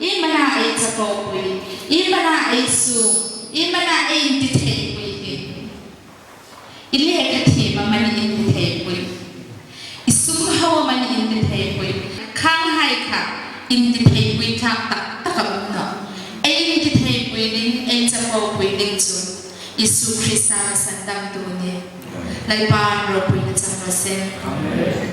imana ai chapopui imana ai su imana ai intithepui ile ka thema mani intithepui isum hawa mani intithepui khang hai kha intithepui kha tak no ai intithepui ning ai chapopui ning chu Isu Krista sandam tu ni lai ban ro pui na chang se amen.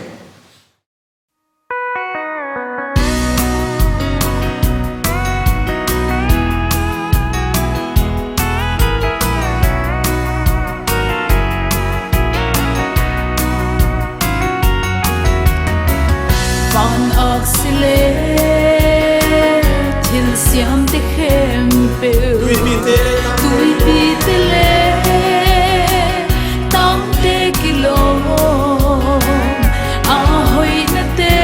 Van oxile til siam te khem pe tui pitele tang te kilo a hoi na te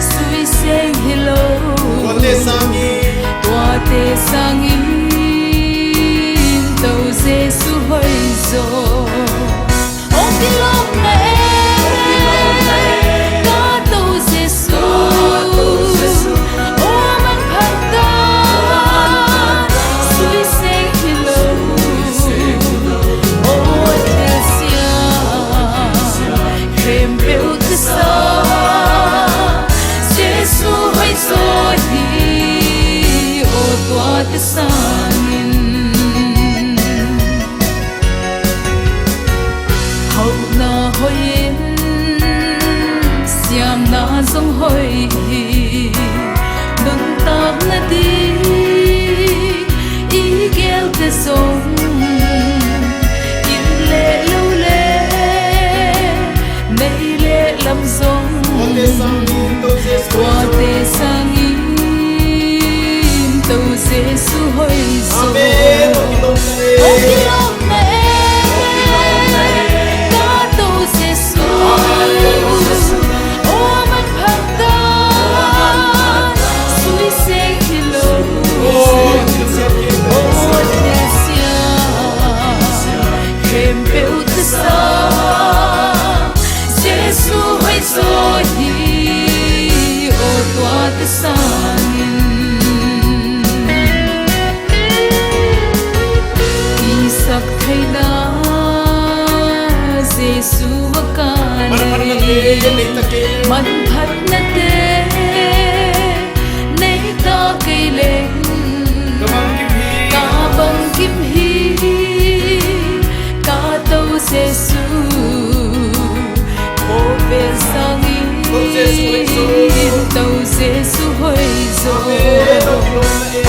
sui se hilo tua te sangi to se su hoi zo o kilo na sangin hậu na hoin siam na song hoi nung tap na di I gel te song in le lo le nei le lam song qua te sangin tâu Giêsu hoi zo o kilom na ta tâu Giêsu o man phang ta sui se kilo o te sia kem peu te sa Giêsu hoi zo hi o tua te sangin sak thai na Giêsu wakani man phat na te nei ta kai leng ka bang kim hi ka tâu Giêsu o ve sangi tâu Giêsu hoi zo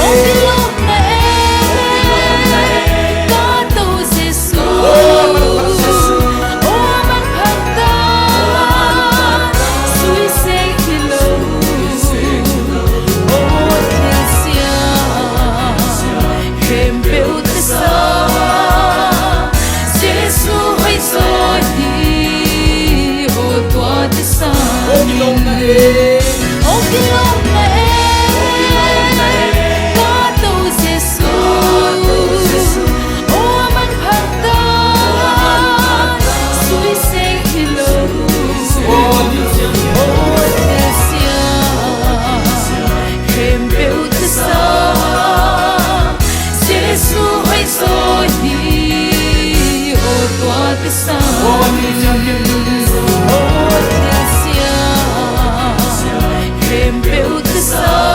o kilom na Kem peu te sa